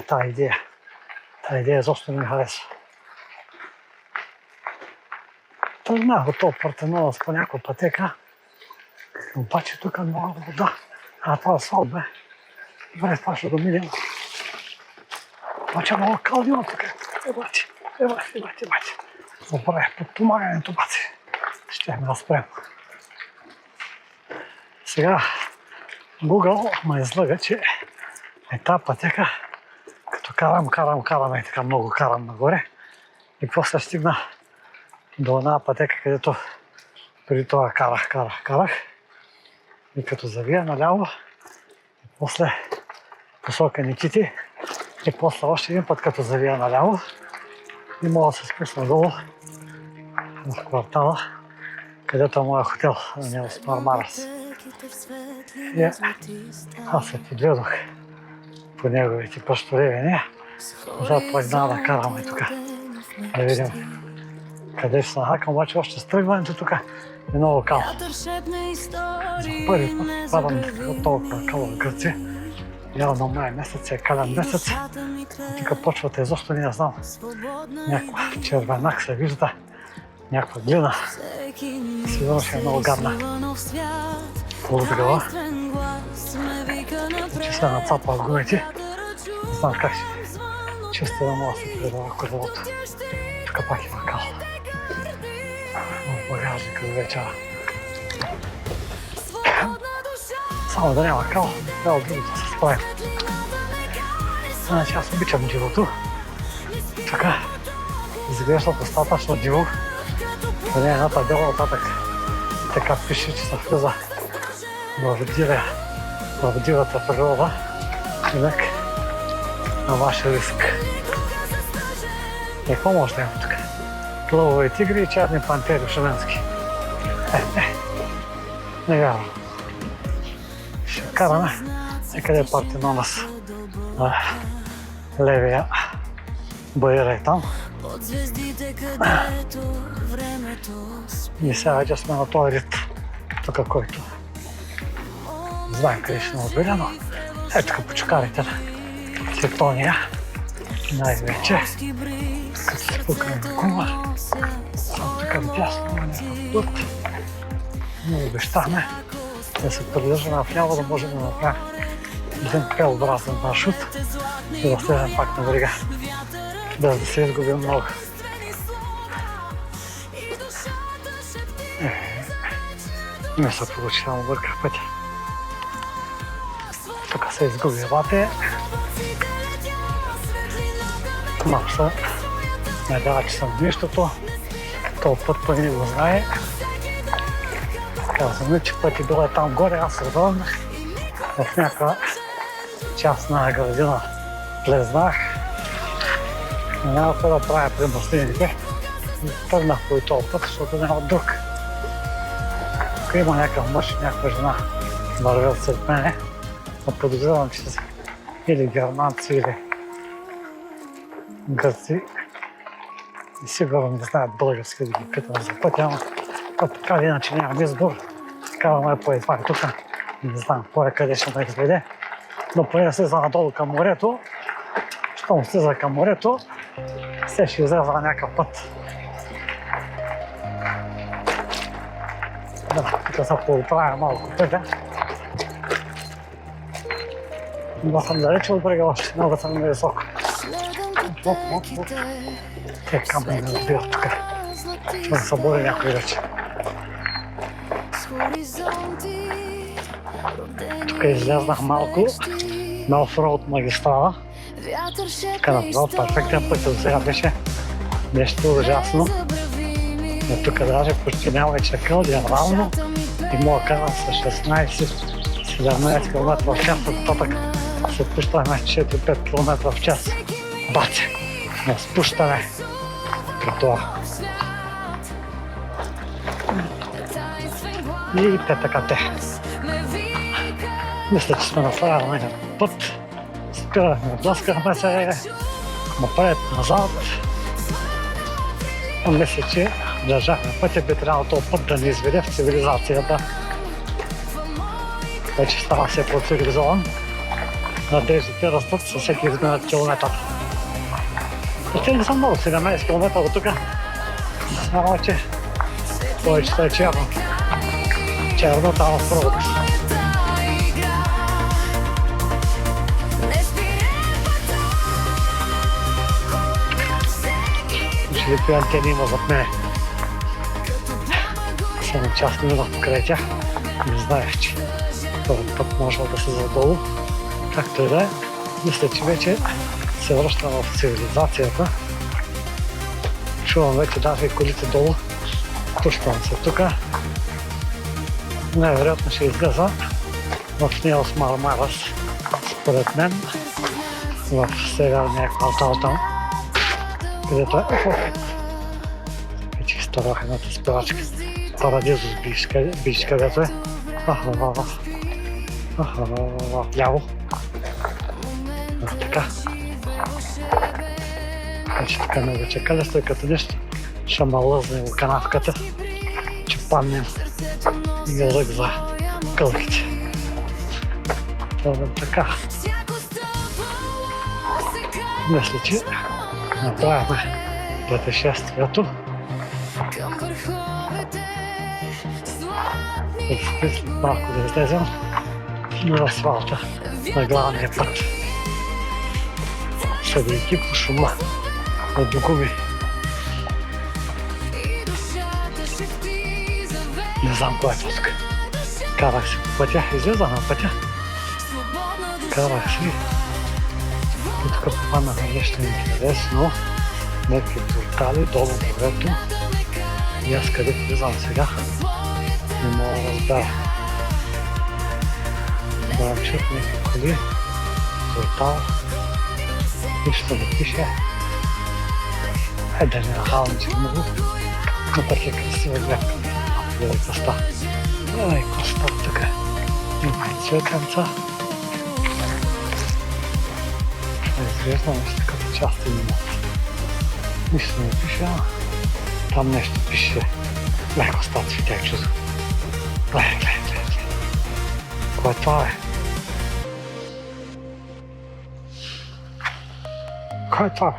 Тази идея изобщо не ми харесва. Тръгнах от този Партенонос по някаква пътека, обаче тук много вода. Това асфалт бе. Добре, това ще го минем. Обаче много калди има тук. Ебати. Добре, подпомагането баци. Ще ме разпрем. Сега Google ме излага, че тази пътека, като карам и така много карам нагоре. И после стигна до една пътека, където преди това карах. И като завия наляво, и после посока Никити, и после още един път като завия наляво, и мога да се спусна долу в квартала, където е моя хотел, Неос Мармарас. И аз се подведох по неговите просторевения. Затова да караме тук. Да видим къде ще се нахакам, обаче още с тръгването тук е много кал. За първи път падам от толкова кал в Гърция. Явно май месец е кален месец. Тук почвата изобщо не знам. Някаква червенак се вижда. Някаква глина. Сигурно ще е много гадна. Полудгава. Че се нацапа в гумите. Не знам как ще чисто да мога да се придава колелото. Тук пак има кал. В багажника до вечера. Само да няма кал, трябва другото да се справим. Значи аз обичам дивото. Така, изглежда достатъчно диво. Да не е една табела оттатък. Така пише, че се влиза в дивата природа. Инак на вашия риск. Какво може да има тук? Лъвови тигри и черни пантери шуменски. Не вярвам. Ще караме някъде е Партенонос. Левия бариера е там. И сега вече сме на този рит, тук който знаем къде ще наобеля, но тук по чукарите на Тевтония най-вече, като се пукаме на кума. Само тук вдясно има някакъв път. Ние обещахме да се придържаме вляво, да можем да направим един П-образен маршрут и да слезем пак на брега, без да се изгубим много. Не се получи, само бърках пътя. Тук се изгуби вате. Марша не дава, че съм в нищото. Този път пък не го знае. Казвам ми, че пъти била е там горе, аз се върнах. В някаква частна градина влезнах. Няма какво да правя при маслините. Тръгнах по този път, защото няма друг. Тук има някакъв мъж и някаква жена вървят след мене. Но подозирам, че са или германци, или гърци. И сигурно не знаят български да ги питам за пътя, но така или иначе нямам избор. Караме по едва тук. Не знам къде ще ме изведе. Но поне слиза надолу към морето. Щом слиза към морето, все ще излезе на някакъв път. Да, тук се поуправя малко пътя. Но съм далече от брега още, много съм невисоко. Те камъни ме разбират тук. Ще да се бори някой вече. Тук излязнах малко на офроуд магистрала. Така направо перфектен път от сега беше нещо ужасно. Но тук даже почти няма вече къл, равно и мога карам с 16-17 км в час, оттатък се пущаме 4-5 км в час. Бате! На спущане при това. И те. Мисля, че сме направили някакъв път. Спирахме, блъскахме се напред-назад. Мисля, че държахме пътя, би трябвало този път да ни изведе в цивилизацията. Вече става все по-цивилизован. надеждите растат със всеки изминат километър. Те не са много, 17 км от тук. Само, че повечето е черно. Черно там в провод. Какви антени има зад мене. Само част не минах покрай тях. Не знаех, че този път може да се задолу. Както и да е, мисля, че вече се връщам в цивилизацията. Чувам вече даже и колите долу. Пущам се тук. Най-вероятно ще излеза в Неос Мармарас, според мен, в северния квартал там, където е вече изтървах едната спирачка. Парадизус бич, където е. Ляво. Така. Вече така много чекали, стой като нещо. Ще ме лъзне в канавката, че паднем язък за кълките. Това така. Мисля, че направихме пътешествието. След малко да излезем на асфалта на главния път. Съдейки по шума от гуми. Не знам кой е тук. Карах си по пътя, излезах на пътя. Карах си. И тук попаднах на нещо интересно. Някакви портали долу на морето. И аз къде влизам сега? Не мога да разбера. Да чух някакви коли. Портал. Нищо да пише. Да не нахалничам много. Но пък е красива гледка. Гледай коста. Гледай коста тук. Има и цветенца. Изглежда нещо като частен имот. Нищо не пише, там нещо пише. Гледай коста, цветя чудо. Гледай. Кой е това, бе? Кой е това, бе?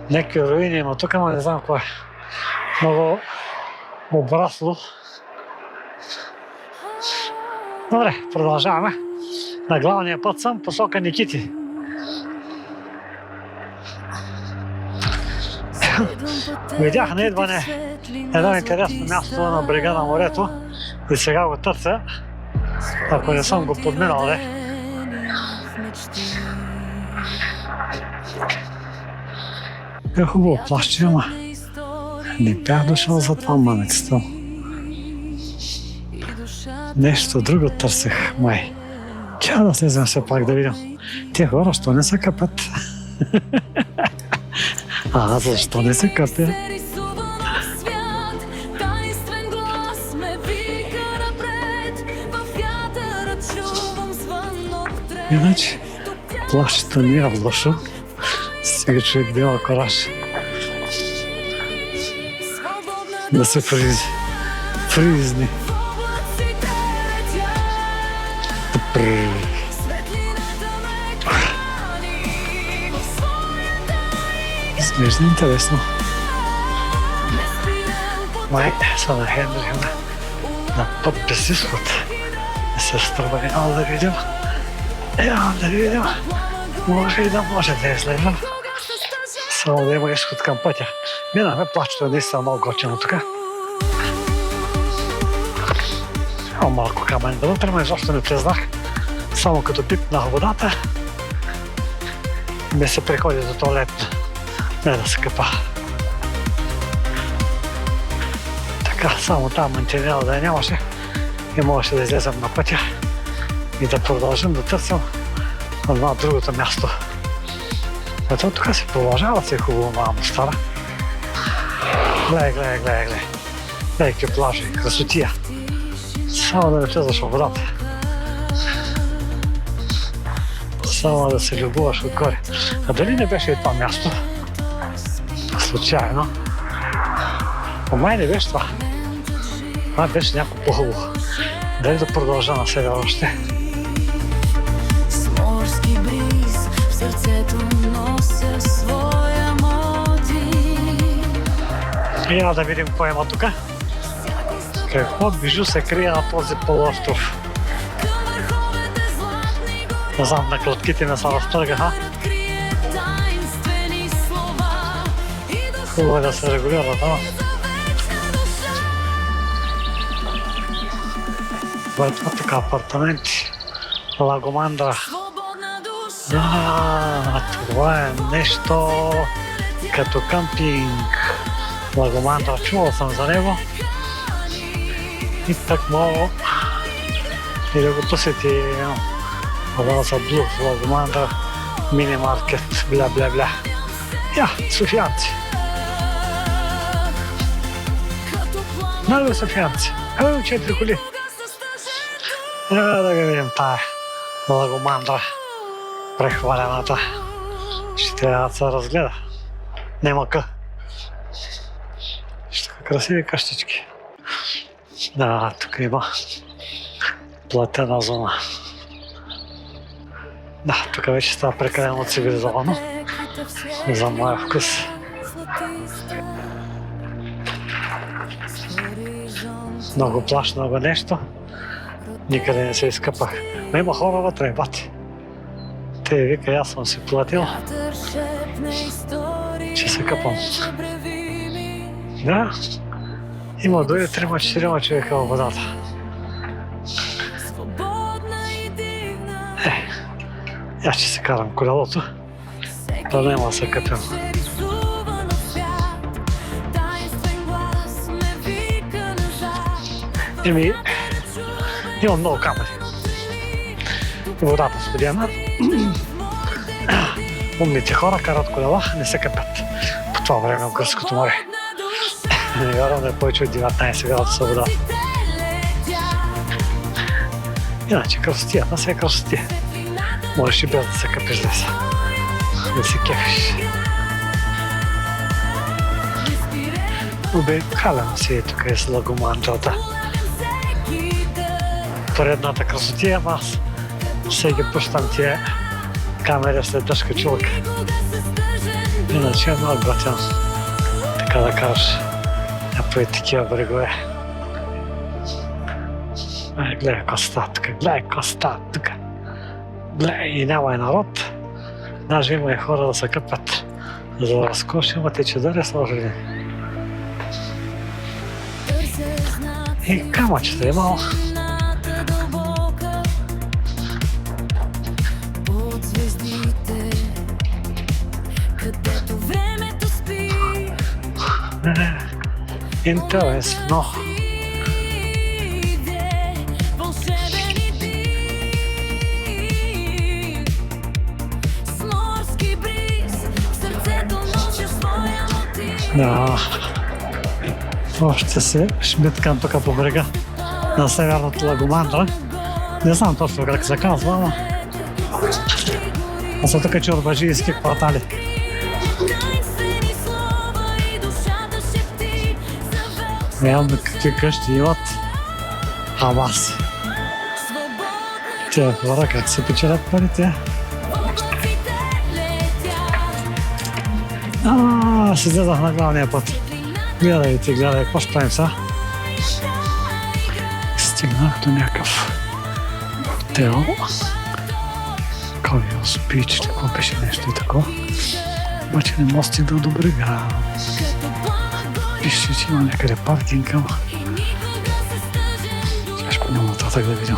Някакви руини има тук, ама не знам кой е. Много обрасло. Добре, продължаваме. На главния път съм, посока Никити. Видях на идване едно интересно място на брега на морето и сега го търся, ако не съм го подминал, де. Е хубаво плащи, ама не бях дошъл за това манецата. Нещо друго търсех, май. Чакай да слезем все пак да видим. Те хора, що не се къпят? Защо не се къпят? Иначе, плащата не е лошо. Сега човек да има кораж да се фризни. Изглежда интересно. Май са на Хендрихна на път без изход. Не се струва, няма да видим. Може и да може да излезем. Само да има изход към пътя. Минахме плачето, е наистина много готино тук. Има малко камъни да вътре, но изобщо не признах. Само като пипнах водата, ми се приходи до туалет. Не да се къпа. Така, само там мантинела да я нямаше и можеше да излезем на пътя и да продължим да търсим на другото място. Ето тук се продължава да се е хубаво, мамо стара. Гледай. Гледай какви плажи, красотия. Само да не влезаш в водата. Само да се любуваш отгоре. А дали не беше и това място? Случайно. Май не беше това. Това беше някакво по-хубаво. Дали да продължа на север още? С морски бриз в сърцето нося своя мотив. Я да видим какво има тук. Какво бижу се крие на този полуостров? Към върховете златни гори Не знам, на клетките ме са разтъргаха. крие таинствени слова и душа Хубаво е да се регулират, ама. за вечна душа. Това е това тук апартаменти. Лагомандра. Свободна душа. Да, това е нещо като къмпинг. Лагомандра, чувал съм за него. И так мога и да го посети. Това са Блуф, Лагомандра, мини маркет, бля. Я, софиянци. Като пламен Нали софиянци? Ето 4 коли. Да ги видим тая Лагомандра, прехвалената. Ще трябва да се разгледа. Нема къ. Ще така красиви къщички. Да, тук има платена зона. Да, тук вече става прекалено цивилизовано за моя вкус. Много плаш, много нещо. Никъде не се изкъпах. Но има хора вътре, бати. Те вика, аз съм си платил, че се къпам. Да, има дори 3-4 човека във водата. Я ще се карам колелото, да няма да се къпям. Еми, има много камъни. И водата студена. Умните хора карат колела, не се къпят по това време в Гръцкото море. Не вярвам да е повече от 19 градуса водата. Иначе красотията се е красотия. Можеш и без да се къпиш да се кефиш. Обикалям си тук е с Лагомандрата. Поредната красотия, ама аз все ги пущам тия камери след дъжка човек. Иначе е много готин, така да кажеш, по такива брегове. Гледай коста тук, гледай, и няма и народ. Даже има и хора да се къпят. За разкош има те чадъри сложени. И камъчета имало. Интересно. Да. Още се шмиткам тук по брега на северната Лагомандра. Не знам точно как се казва, ама са тук чорбаджийски квартали. Не знам какви къщи имат, ама си. Тия хора как се печелят парите. Ще излезах на главния път. Гледай, какво ще правим сега? Стигнах до някакъв хотел. Кавиос Бич, какво беше нещо и такова. Обаче не мога стигна до брега. Пише, че има някъде паркинг, ама тяжко няма нататък да видим.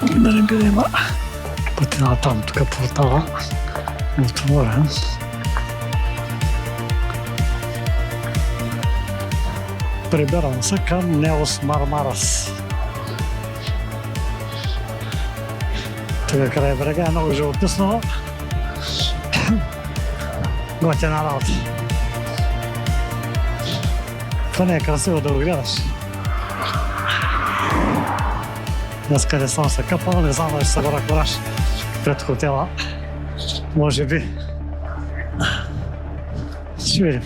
Да не биде има пътина там, тук портала. Отворен. Прибирам се към Неос Мармарас. Тук край брега е много живописно. Готина работа. Това не е красиво да го гледаш. Днес къде съм се къпал, не знам дали ще събера кораж пред хотела. Може би. Ще видим.